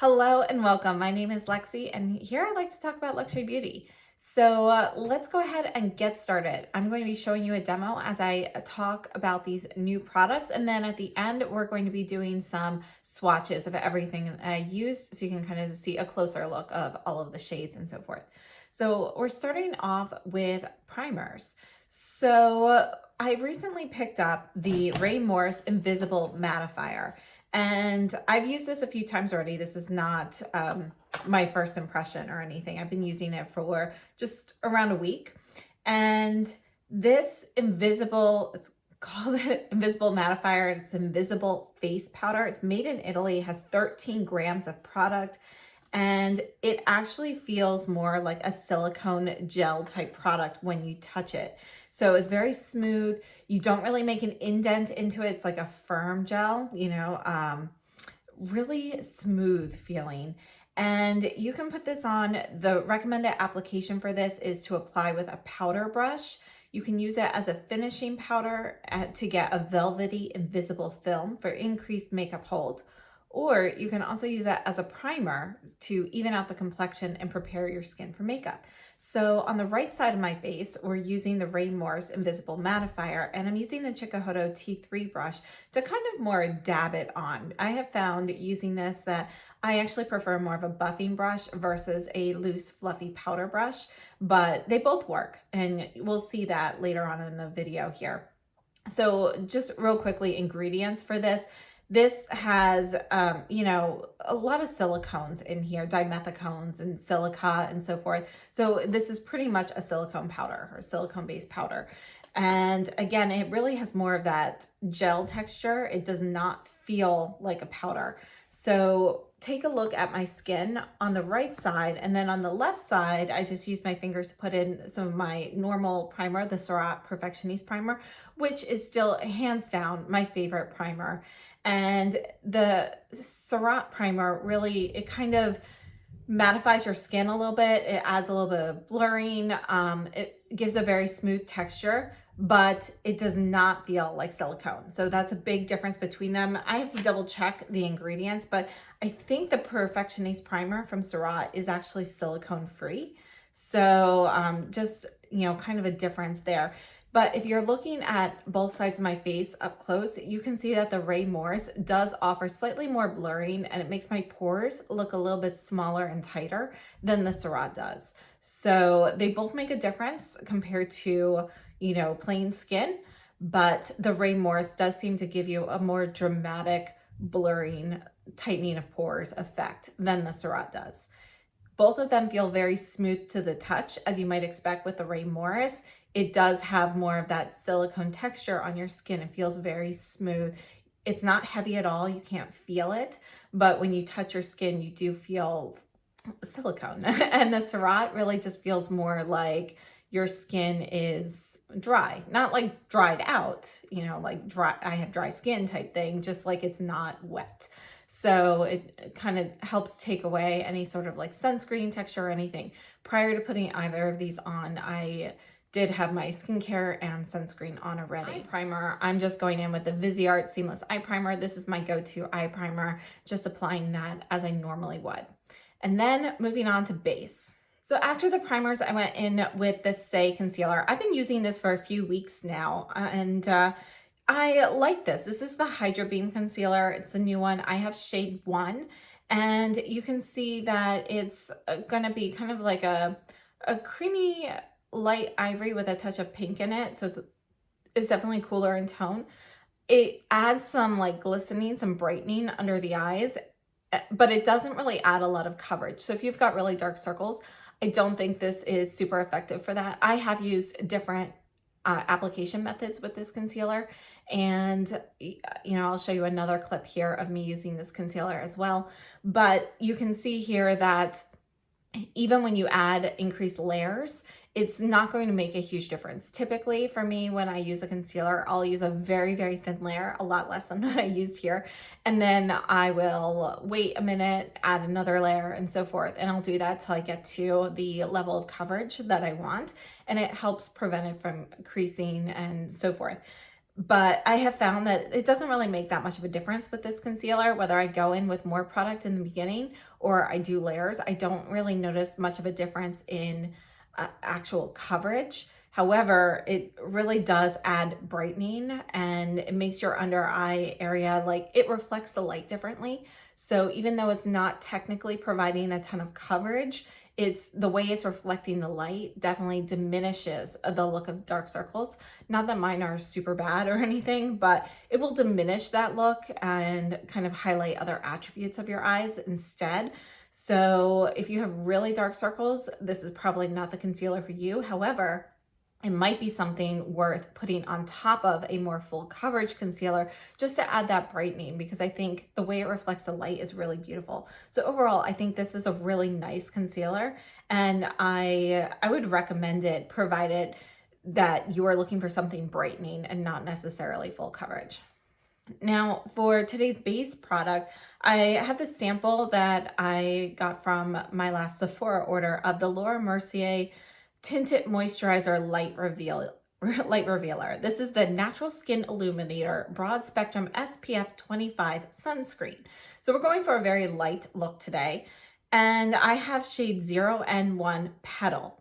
Hello and welcome. My name is Lexi, and here I like to talk about luxury beauty. So let's go ahead and get started. I'm going to be showing you a demo as I talk about these new products, and then at the end, we're going to be doing some swatches of everything I used so you can kind of see a closer look of all of the shades and so forth. So we're starting off with primers. So I recently picked up the Ray Morris Invisible Mattifier. And I've used this a few times already. This is not my first impression or anything. I've been using it for just around a week. And this it's called Invisible Mattifier. It's invisible face powder. It's made in Italy, has 13 grams of product. And it actually feels more like a silicone gel type product when you touch it. So it's very smooth. You don't really make an indent into it. It's like a firm gel, really smooth feeling. And you can put this on. The recommended application for this is to apply with a powder brush. You can use it as a finishing powder to get a velvety invisible film for increased makeup hold. Or you can also use it as a primer to even out the complexion and prepare your skin for makeup. So on the right side of my face, we're using the Ray Morris Invisible Mattifier, and I'm using the Chikuhodo T3 brush to kind of more dab it on. I have found using this that I actually prefer more of a buffing brush versus a loose fluffy powder brush, but they both work, and we'll see that later on in the video here. So just real quickly, ingredients for this. This has, a lot of silicones in here, dimethicones and silica and so forth. So this is pretty much a silicone powder or silicone-based powder. And again, it really has more of that gel texture. It does not feel like a powder. So take a look at my skin on the right side, and then on the left side, I just use my fingers to put in some of my normal primer, the Surratt Perfectioniste primer, which is still hands down my favorite primer. And the Surratt primer really, it kind of mattifies your skin a little bit. It adds a little bit of blurring. It gives a very smooth texture, but it does not feel like silicone. So that's a big difference between them. I have to double check the ingredients, but I think the Perfectioniste primer from Surratt is actually silicone free. So just, kind of a difference there. But if you're looking at both sides of my face up close, you can see that the Ray Morris does offer slightly more blurring, and it makes my pores look a little bit smaller and tighter than the Surratt does. So they both make a difference compared to, plain skin, but the Ray Morris does seem to give you a more dramatic blurring, tightening of pores effect than the Surratt does. Both of them feel very smooth to the touch, as you might expect with the Ray Morris. It does have more of that silicone texture on your skin. It feels very smooth. It's not heavy at all. You can't feel it, but when you touch your skin, you do feel silicone. And the Surratt really just feels more like your skin is dry, not like dried out, like dry, I have dry skin type thing, just like it's not wet. So it kind of helps take away any sort of like sunscreen texture or anything. Prior to putting either of these on, I did have my skincare and sunscreen on already. Eye primer, I'm just going in with the Viseart Seamless Eye Primer. This is my go-to eye primer, just applying that as I normally would. And then moving on to base. So after the primers, I went in with the Saie concealer. I've been using this for a few weeks now, and I like this. This is the Hydra Beam concealer. It's the new one. I have shade 1, and you can see that it's gonna be kind of like a creamy light ivory with a touch of pink in it. So it's definitely cooler in tone. It adds some like glistening, some brightening under the eyes, but it doesn't really add a lot of coverage. So if you've got really dark circles, I don't think this is super effective for that. I have used different application methods with this concealer, and I'll show you another clip here of me using this concealer as well. But you can see here that even when you add increased layers, it's not going to make a huge difference. Typically for me, when I use a concealer, I'll use a very, very thin layer, a lot less than what I used here. And then I will wait a minute, add another layer and so forth. And I'll do that till I get to the level of coverage that I want. And it helps prevent it from creasing and so forth. But I have found that it doesn't really make that much of a difference with this concealer, whether I go in with more product in the beginning or I do layers. I don't really notice much of a difference in actual coverage. However, it really does add brightening, and it makes your under eye area, like, it reflects the light differently. So even though it's not technically providing a ton of coverage, it's the way it's reflecting the light definitely diminishes the look of dark circles. Not that mine are super bad or anything, but it will diminish that look and kind of highlight other attributes of your eyes instead. So if you have really dark circles, this is probably not the concealer for you. However, it might be something worth putting on top of a more full coverage concealer just to add that brightening, because I think the way it reflects the light is really beautiful. So overall, I think this is a really nice concealer, and I would recommend it provided that you are looking for something brightening and not necessarily full coverage. Now, for today's base product, I have this sample that I got from my last Sephora order of the Laura Mercier Tinted Moisturizer Light Revealer. This is the Natural Skin Illuminator Broad Spectrum SPF 25 Sunscreen. So we're going for a very light look today, and I have shade 0N1 Petal.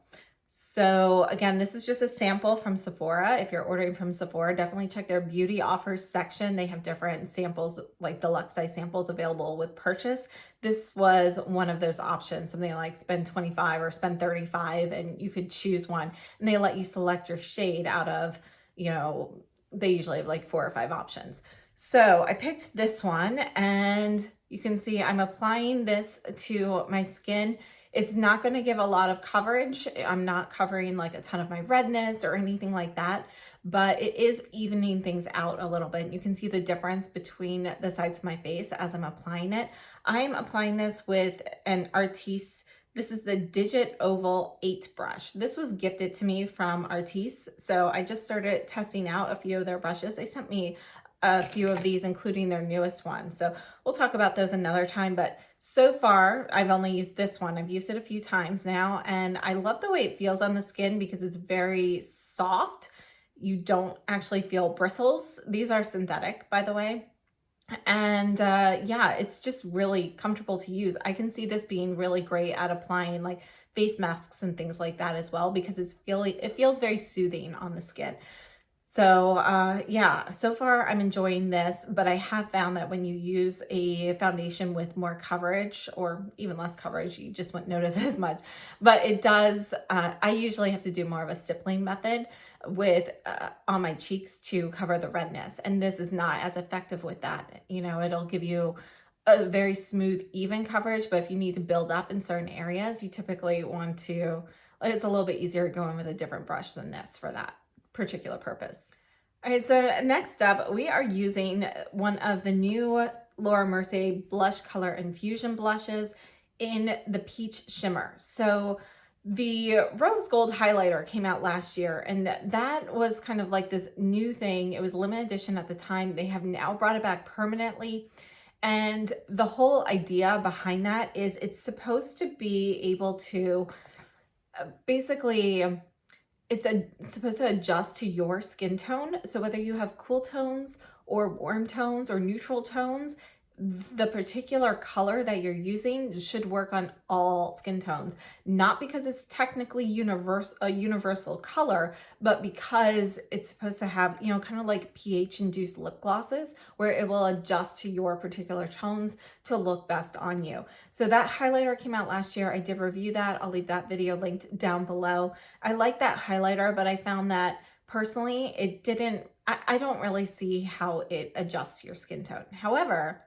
So again, this is just a sample from Sephora. If you're ordering from Sephora, definitely check their beauty offers section. They have different samples, like deluxe size samples, available with purchase. This was one of those options, something like spend 25 or spend 35, and you could choose one. And they let you select your shade out of, they usually have like 4 or 5 options. So I picked this one, and you can see I'm applying this to my skin. It's not going to give a lot of coverage. I'm not covering like a ton of my redness or anything like that, but it is evening things out a little bit. You can see the difference between the sides of my face as I'm applying it. I'm applying this with an Artis. This is the Digit Oval 8 brush. This was gifted to me from Artis, so I just started testing out a few of their brushes. They sent me a few of these, including their newest one. So we'll talk about those another time, but so far I've only used this one. I've used it a few times now, and I love the way it feels on the skin because it's very soft. You don't actually feel bristles. These are synthetic, by the way. And yeah, it's just really comfortable to use. I can see this being really great at applying like face masks and things like that as well, because it feels very soothing on the skin. So yeah, so far I'm enjoying this, but I have found that when you use a foundation with more coverage or even less coverage, you just won't notice as much. But it does, I usually have to do more of a stippling method with on my cheeks to cover the redness. And this is not as effective with that. It'll give you a very smooth, even coverage, but if you need to build up in certain areas, you typically want to, it's a little bit easier going with a different brush than this for that particular purpose. All right, so next up, we are using one of the new Laura Mercier blush color infusion blushes in the peach shimmer. So the rose gold highlighter came out last year, and that was kind of like this new thing. It was limited edition at the time. They have now brought it back permanently. And the whole idea behind that is it's supposed to be able to basically, it's supposed to adjust to your skin tone. So whether you have cool tones or warm tones or neutral tones, the particular color that you're using should work on all skin tones. Not because it's technically a universal color, but because it's supposed to have, kind of like pH-induced lip glosses, where it will adjust to your particular tones to look best on you. So that highlighter came out last year. I did review that. I'll leave that video linked down below. I like that highlighter, but I found that personally, I don't really see how it adjusts your skin tone. However,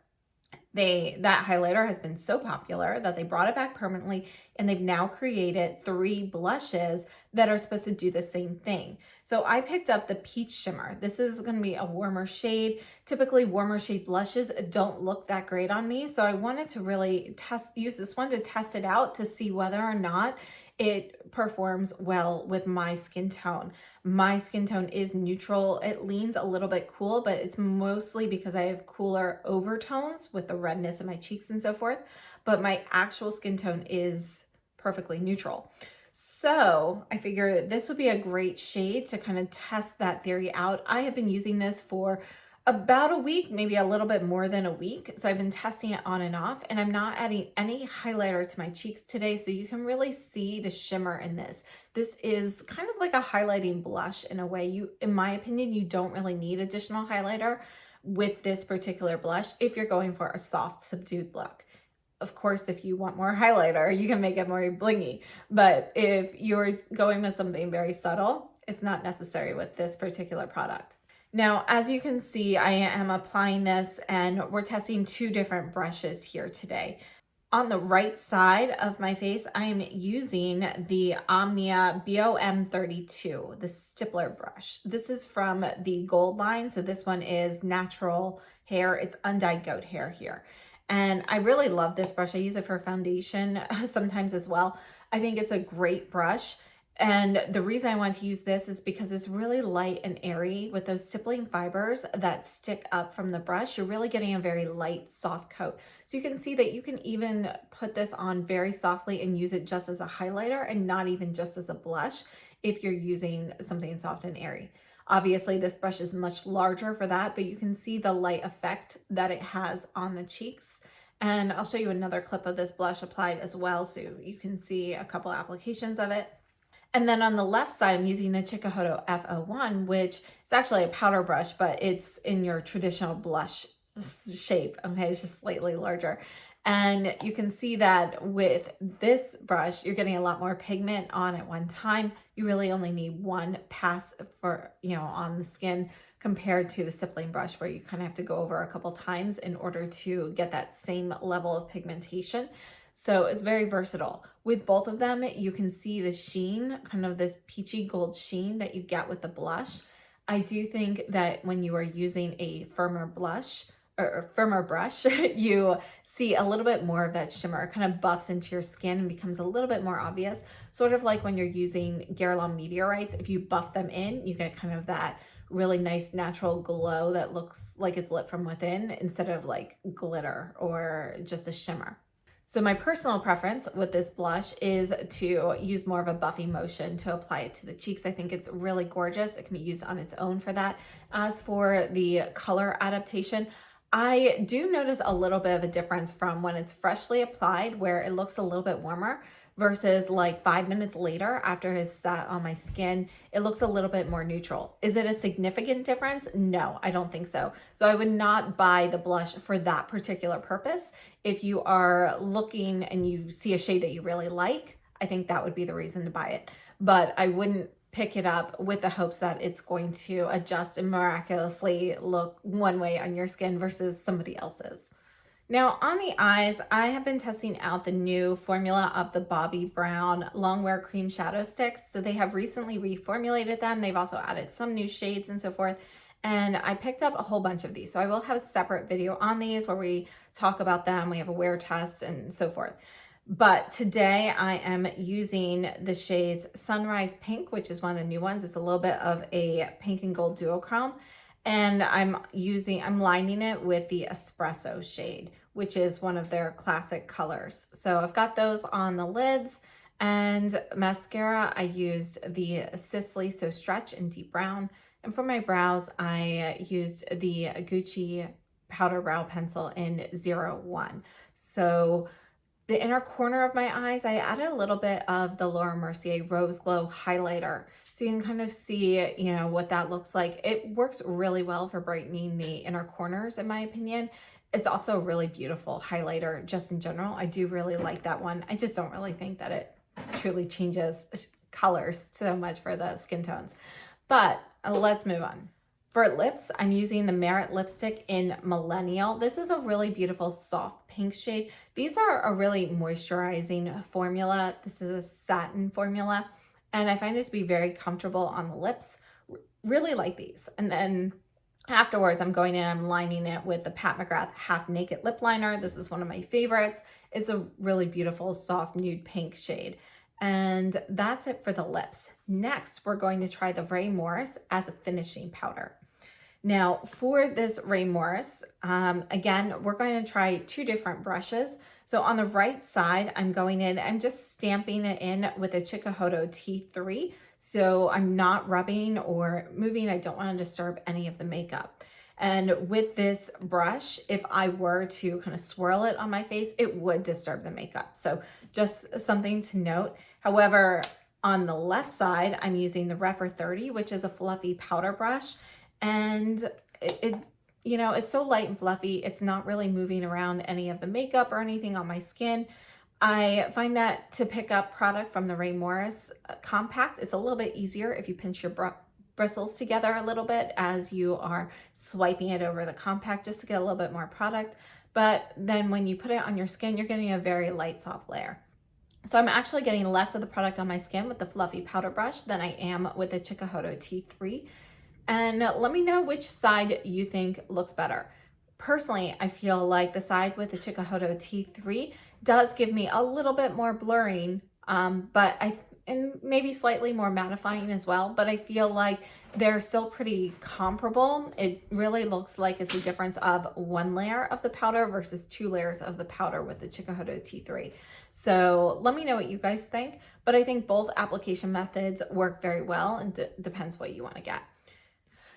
that highlighter has been so popular that they brought it back permanently, and they've now created 3 blushes that are supposed to do the same thing. So I picked up the Peach Shimmer. This is going to be a warmer shade. Typically warmer shade blushes don't look that great on me, so I wanted to really use this one to test it out to see whether or not it performs well with my skin tone. My skin tone is neutral. It leans a little bit cool, but it's mostly because I have cooler overtones with the redness in my cheeks and so forth. But my actual skin tone is perfectly neutral. So I figured this would be a great shade to kind of test that theory out. I have been using this for about a week, maybe a little bit more than a week. So I've been testing it on and off, and I'm not adding any highlighter to my cheeks today. So you can really see the shimmer in this. This is kind of like a highlighting blush in a way. In my opinion, you don't really need additional highlighter with this particular blush if you're going for a soft, subdued look. Of course, if you want more highlighter, you can make it more blingy. But if you're going with something very subtle, it's not necessary with this particular product. Now, as you can see, I am applying this and we're testing two different brushes here today. On the right side of my face, I am using the Omnia BOM32, the stippler brush. This is from the Gold line. So this one is natural hair. It's undyed goat hair here. And I really love this brush. I use it for foundation sometimes as well. I think it's a great brush. And the reason I want to use this is because it's really light and airy with those stippling fibers that stick up from the brush. You're really getting a very light, soft coat. So you can see that you can even put this on very softly and use it just as a highlighter and not even just as a blush if you're using something soft and airy. Obviously, this brush is much larger for that, but you can see the light effect that it has on the cheeks. And I'll show you another clip of this blush applied as well, so you can see a couple applications of it. And then on the left side, I'm using the Chikuhodo F01, which is actually a powder brush, but it's in your traditional blush shape. Okay, it's just slightly larger. And you can see that with this brush, you're getting a lot more pigment on at one time. You really only need one pass for, on the skin compared to the stippling brush where you kind of have to go over a couple times in order to get that same level of pigmentation. So it's very versatile. With both of them, you can see the sheen, kind of this peachy gold sheen that you get with the blush. I do think that when you are using a firmer blush or firmer brush, you see a little bit more of that shimmer. It kind of buffs into your skin and becomes a little bit more obvious. Sort of like when you're using Guerlain meteorites, if you buff them in, you get kind of that really nice natural glow that looks like it's lit from within instead of like glitter or just a shimmer. So my personal preference with this blush is to use more of a buffy motion to apply it to the cheeks. I think it's really gorgeous. It can be used on its own for that. As for the color adaptation, I do notice a little bit of a difference from when it's freshly applied, where it looks a little bit warmer, versus like 5 minutes later after it's sat on my skin, it looks a little bit more neutral. Is it a significant difference? No, I don't think so. So I would not buy the blush for that particular purpose. If you are looking and you see a shade that you really like, I think that would be the reason to buy it. But I wouldn't pick it up with the hopes that it's going to adjust and miraculously look one way on your skin versus somebody else's. Now on the eyes, I have been testing out the new formula of the Bobbi Brown Longwear Cream Shadow Sticks. So they have recently reformulated them. They've also added some new shades and so forth. And I picked up a whole bunch of these. So I will have a separate video on these where we talk about them. We have a wear test and so forth. But today I am using the shades Sunrise Pink, which is one of the new ones. It's a little bit of a pink and gold duochrome. And I'm lining it with the Espresso shade, which is one of their classic colors. So I've got those on the lids, and mascara, I used the Sisley So Stretch in deep brown. And for my brows, I used the Gucci powder brow pencil in 01. So the inner corner of my eyes, I added a little bit of the Laura Mercier Rose Glow highlighter. So you can kind of see, what that looks like. It works really well for brightening the inner corners, in my opinion. It's also a really beautiful highlighter just in general. I do really like that one. I just don't really think that it truly changes colors so much for the skin tones. But let's move on. For lips, I'm using the Merit lipstick in Millennial. This is a really beautiful soft pink shade. These are a really moisturizing formula. This is a satin formula, and I find it to be very comfortable on the lips. Really like these. And then afterwards, I'm going in, I'm lining it with the Pat McGrath Half Naked Lip Liner. This is one of my favorites. It's a really beautiful soft nude pink shade. And that's it for the lips. Next, we're going to try the Ray Morris as a finishing powder. Now for this Ray Morris, again, we're going to try two different brushes. So on the right side, I'm going in, I'm just stamping it in with a Chikuhodo T3. So I'm not rubbing or moving. I don't want to disturb any of the makeup. And with this brush, if I were to kind of swirl it on my face, it would disturb the makeup. So just something to note. However, on the left side, I'm using the Rephr 30, which is a fluffy powder brush. And it you know, it's so light and fluffy. It's not really moving around any of the makeup or anything on my skin. I find that to pick up product from the Ray Morris compact, it's a little bit easier if you pinch your bristles together a little bit as you are swiping it over the compact just to get a little bit more product. But then when you put it on your skin, you're getting a very light, soft layer. So I'm actually getting less of the product on my skin with the fluffy powder brush than I am with the Chikuhodo T3. And let me know which side you think looks better. Personally, I feel like the side with the Chikuhodo T3 does give me a little bit more blurring, and maybe slightly more mattifying as well, but I feel like they're still pretty comparable. It really looks like it's a difference of one layer of the powder versus 2 layers of the powder with the Chikuhodo T3. So let me know what you guys think, but I think both application methods work very well, and depends what you want to get.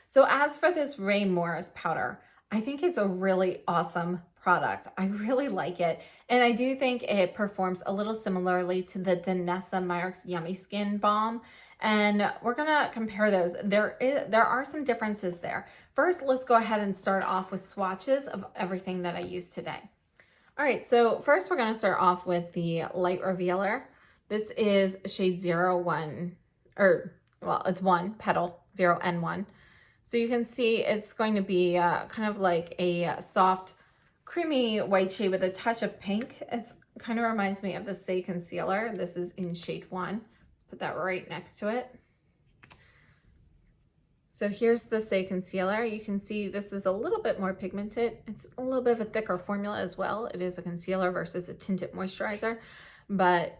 So as for this Ray Morris powder, I think it's a really awesome product. I really like it. And I do think it performs a little similarly to the Danessa Myricks Yummy Skin Balm. And we're gonna compare those. There are some differences there. First, let's go ahead and start off with swatches of everything that I use today. All right, so first we're gonna start off with the Light Revealer. This is shade 01, it's 1, Petal 0N1. So you can see it's going to be kind of like a soft, creamy white shade with a touch of pink. It's kind of reminds me of the Saie concealer. This is in shade 1. Put that right next to it. So here's the Saie concealer. You can see this is a little bit more pigmented. It's a little bit of a thicker formula as well. It is a concealer versus a tinted moisturizer, but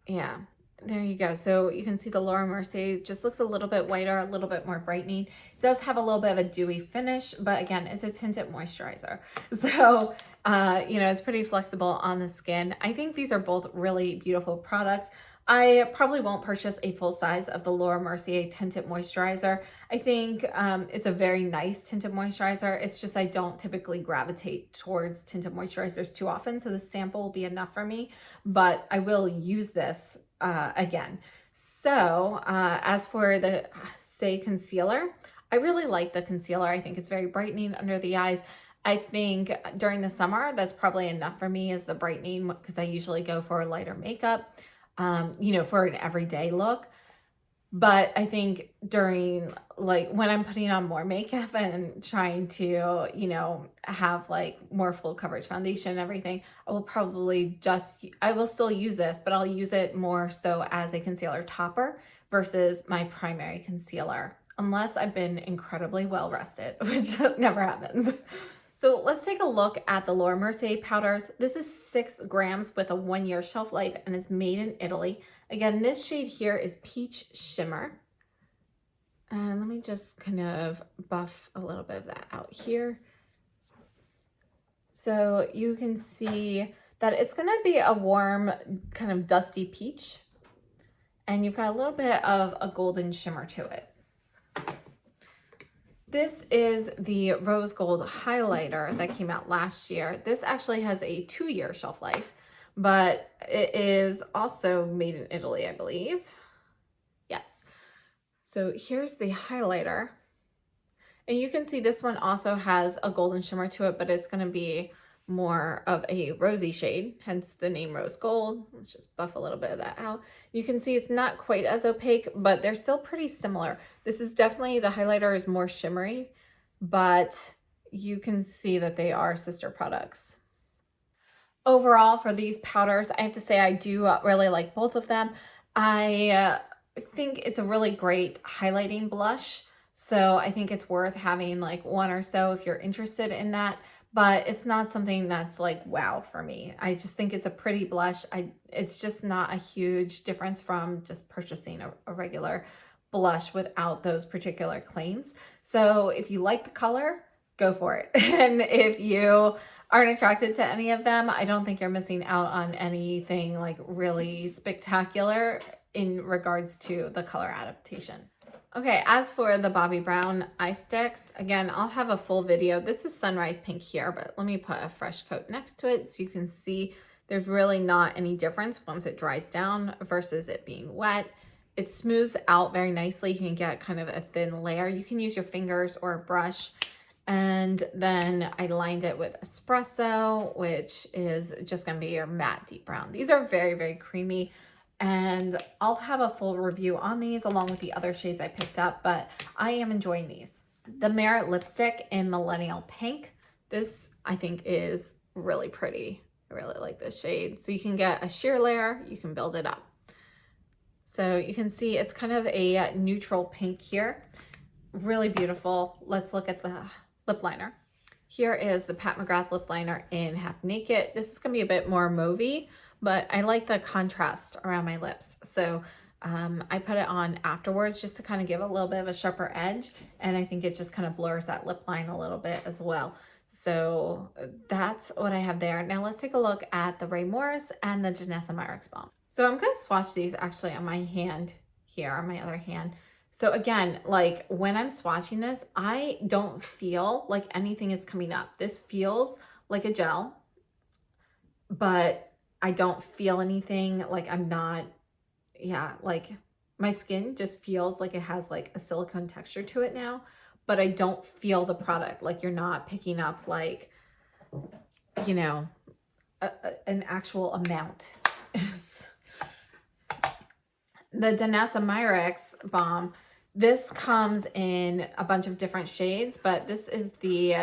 yeah. There you go. So you can see the Laura Mercier just looks a little bit whiter, a little bit more brightening. It does have a little bit of a dewy finish, but again, it's a tinted moisturizer. So, it's pretty flexible on the skin. I think these are both really beautiful products. I probably won't purchase a full size of the Laura Mercier tinted moisturizer. I think it's a very nice tinted moisturizer. It's just I don't typically gravitate towards tinted moisturizers too often, so the sample will be enough for me, but I will use this again. So as for the Saie concealer, I really like the concealer. I think it's very brightening under the eyes. I think during the summer, that's probably enough for me as the brightening because I usually go for a lighter makeup, for an everyday look. But I think during when I'm putting on more makeup and trying to, have more full coverage foundation and everything, I will still use this, but I'll use it more so as a concealer topper versus my primary concealer, unless I've been incredibly well rested, which never happens. So let's take a look at the Laura Mercier powders. This is 6 grams with a 1-year shelf life and it's made in Italy. Again, this shade here is Peach Shimmer. And let me just kind of buff a little bit of that out here. So you can see that it's gonna be a warm, kind of dusty peach. And you've got a little bit of a golden shimmer to it. This is the Rose Gold highlighter that came out last year. This actually has a 2-year shelf life, but it is also made in Italy, I believe. Yes. So here's the highlighter. And you can see this one also has a golden shimmer to it, but it's going to be more of a rosy shade, hence the name Rose Gold. Let's just buff a little bit of that out. You can see it's not quite as opaque, but they're still pretty similar. This is definitely, the highlighter is more shimmery, but you can see that they are sister products. Overall, for these powders, I have to say I do really like both of them. I think it's a really great highlighting blush, so I think it's worth having one or so if you're interested in that. But it's not something that's wow for me. I just think it's a pretty blush. It's just not a huge difference from just purchasing a regular blush without those particular claims. So if you like the color, go for it. And if you aren't attracted to any of them, I don't think you're missing out on anything like really spectacular in regards to the color adaptation. Okay, as for the Bobbi Brown eye sticks, again, I'll have a full video. This is Sunrise Pink here, but let me put a fresh coat next to it so you can see there's really not any difference once it dries down versus it being wet. It smooths out very nicely. You can get kind of a thin layer. You can use your fingers or a brush. And then I lined it with espresso, which is just going to be your matte deep brown. These are very, very creamy. And I'll have a full review on these along with the other shades I picked up, but I am enjoying these. The Merit lipstick in Millennial Pink. This I think is really pretty. I really like this shade. So you can get a sheer layer, you can build it up. So you can see it's kind of a neutral pink here. Really beautiful. Let's look at the lip liner. Here is the Pat McGrath lip liner in Half Naked. This is going to be a bit more mauvey, but I like the contrast around my lips. So I put it on afterwards just to kind of give a little bit of a sharper edge. And I think it just kind of blurs that lip line a little bit as well. So that's what I have there. Now let's take a look at the Ray Morris and the Danessa Myricks Balm. So I'm going to swatch these actually on my hand here, on my other hand. So again, like when I'm swatching this, I don't feel like anything is coming up. This feels like a gel, but I don't feel anything. Like I'm not, yeah, like my skin just feels like it has like a silicone texture to it now, but I don't feel the product. Like you're not picking up like, you know, an actual amount. The Danessa Myricks Balm, this comes in a bunch of different shades, but this is the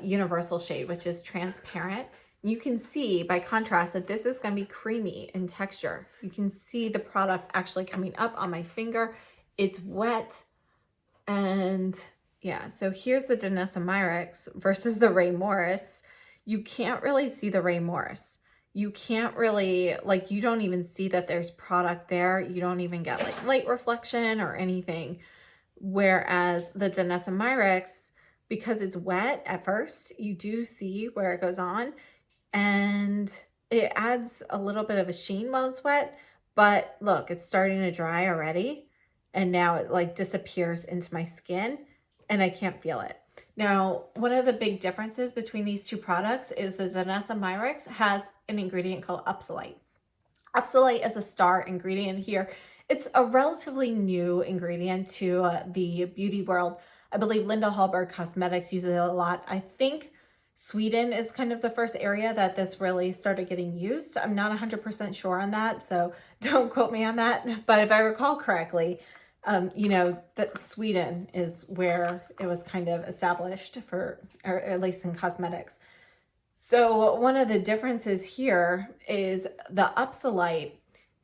universal shade, which is transparent. You can see by contrast that this is going to be creamy in texture. You can see the product actually coming up on my finger. It's wet. And yeah, so here's the Danessa Myricks versus the Ray Morris. You can't really see the Ray Morris. You can't really, like, you don't even see that there's product there. You don't even get like light reflection or anything. Whereas the Danessa Myricks, because it's wet at first, you do see where it goes on. And it adds a little bit of a sheen while it's wet, but look, it's starting to dry already. And now it like disappears into my skin and I can't feel it. Now, one of the big differences between these two products is the Danessa Myricks has an ingredient called Upsolite. Upsolite is a star ingredient here. It's a relatively new ingredient to the beauty world. I believe Linda Hallberg Cosmetics uses it a lot. I think Sweden is kind of the first area that this really started getting used. I'm not 100% sure on that, so don't quote me on that. But if I recall correctly, you know, that Sweden is where it was kind of established for, or at least in cosmetics. So one of the differences here is the Upsolite.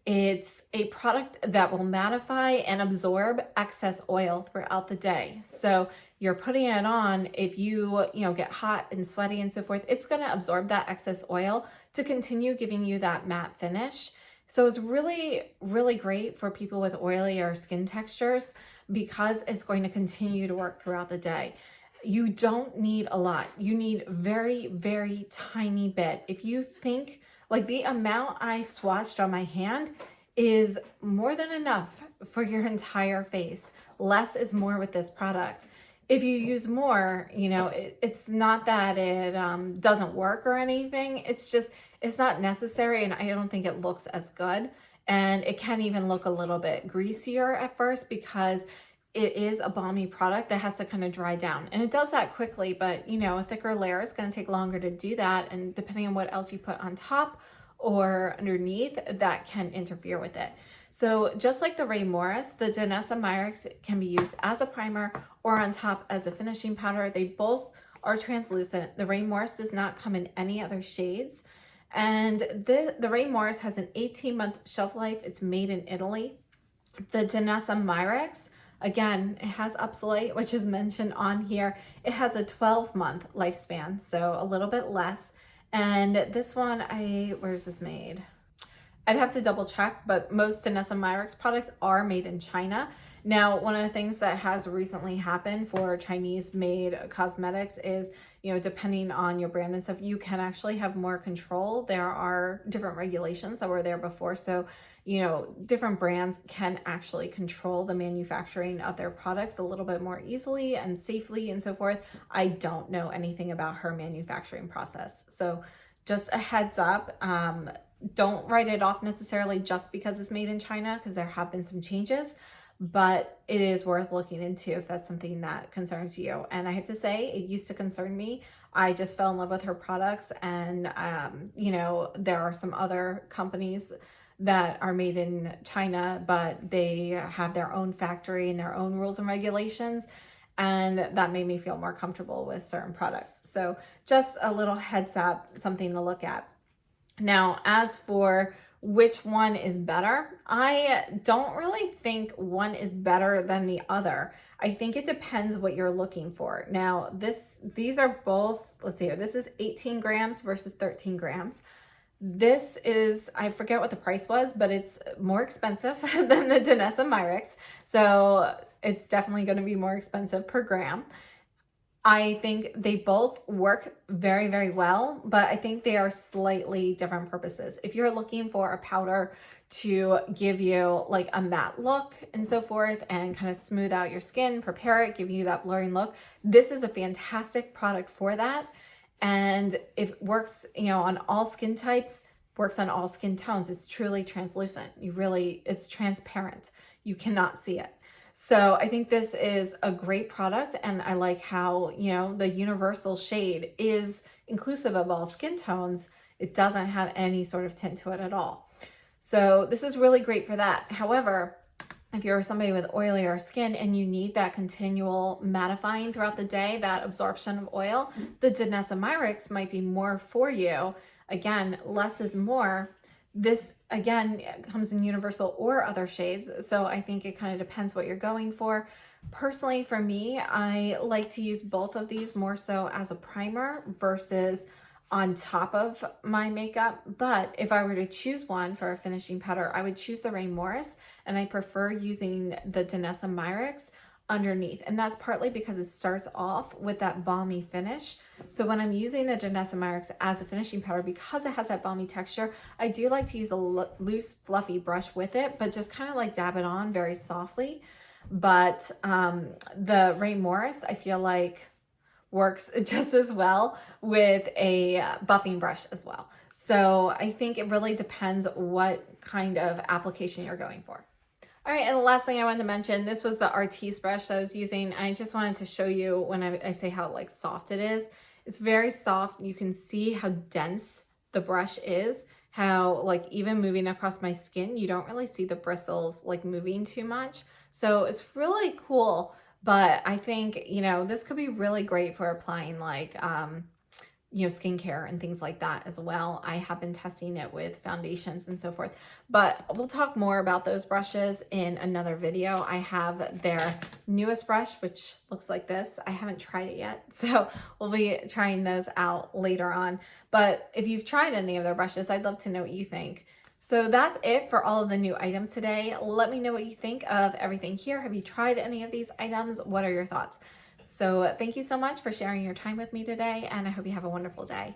It's a product that will mattify and absorb excess oil throughout the day. So you're putting it on, if you get hot and sweaty and so forth, it's going to absorb that excess oil to continue giving you that matte finish. So it's really, really great for people with oilier skin textures because it's going to continue to work throughout the day. You don't need a lot. You need very, very tiny bit. If you think like the amount I swatched on my hand is more than enough for your entire face. Less is more with this product. If you use more, it's not that it doesn't work or anything. It's just, it's not necessary, and I don't think it looks as good. And it can even look a little bit greasier at first because it is a balmy product that has to kind of dry down. And it does that quickly, but a thicker layer is going to take longer to do that. And depending on what else you put on top or underneath, that can interfere with it. So just like the Ray Morris, the Danessa Myricks can be used as a primer or on top as a finishing powder. They both are translucent. The Ray Morris does not come in any other shades. And the Ray Morris has an 18-month shelf life. It's made in Italy. The Danessa Myricks, again, it has Upsolite, which is mentioned on here. It has a 12-month lifespan, so a little bit less. And this one, where's this made? I'd have to double check, but most Danessa Myricks products are made in China. Now, one of the things that has recently happened for Chinese made cosmetics is, you know, depending on your brand and stuff, you can actually have more control. There are different regulations that were there before. So, you know, different brands can actually control the manufacturing of their products a little bit more easily and safely and so forth. I don't know anything about her manufacturing process. So just a heads up, don't write it off necessarily just because it's made in China, because there have been some changes, but it is worth looking into if that's something that concerns you. And I have to say, it used to concern me. I just fell in love with her products, and you know, there are some other companies that are made in China, but they have their own factory and their own rules and regulations, and that made me feel more comfortable with certain products. So just a little heads up, something to look at. Now, as for which one is better, I don't really think one is better than the other. I think it depends what you're looking for. Now, these are both, let's see here, this is 18 grams versus 13 grams. This is, I forget what the price was, but it's more expensive than the Danessa Myricks. So it's definitely going to be more expensive per gram. I think they both work very, very well, but I think they are slightly different purposes. If you're looking for a powder to give you like a matte look and so forth and kind of smooth out your skin, prepare it, give you that blurring look, this is a fantastic product for that. And it works, you know, on all skin types, works on all skin tones. It's truly translucent. It's transparent. You cannot see it. So I think this is a great product, and I like how, you know, the universal shade is inclusive of all skin tones. It doesn't have any sort of tint to it at all. So this is really great for that. However, if you're somebody with oilier skin and you need that continual mattifying throughout the day, that absorption of oil, the Danessa Myricks might be more for you. Again, less is more. This, again, comes in universal or other shades, so I think it kind of depends what you're going for. Personally, for me, I like to use both of these more so as a primer versus on top of my makeup. But if I were to choose one for a finishing powder, I would choose the Ray Morris, and I prefer using the Danessa Myricks underneath. And that's partly because it starts off with that balmy finish. So when I'm using the Danessa Myricks as a finishing powder, because it has that balmy texture, I do like to use a loose, fluffy brush with it, but just kind of like dab it on very softly. But the Ray Morris, I feel like, works just as well with a buffing brush as well. So I think it really depends what kind of application you're going for. All right, and the last thing I wanted to mention, this was the Artiste brush that I was using. I just wanted to show you when I say how like soft it is. It's very soft. You can see how dense the brush is, how like even moving across my skin, you don't really see the bristles like moving too much. So it's really cool, but I think, you know, this could be really great for applying like, you know, skincare and things like that as well. I have been testing it with foundations and so forth, but we'll talk more about those brushes in another video. I have their newest brush, which looks like this. I haven't tried it yet, so we'll be trying those out later on. But if you've tried any of their brushes, I'd love to know what you think. So that's it for all of the new items today. Let me know what you think of everything here. Have you tried any of these items? What are your thoughts? So thank you so much for sharing your time with me today, and I hope you have a wonderful day.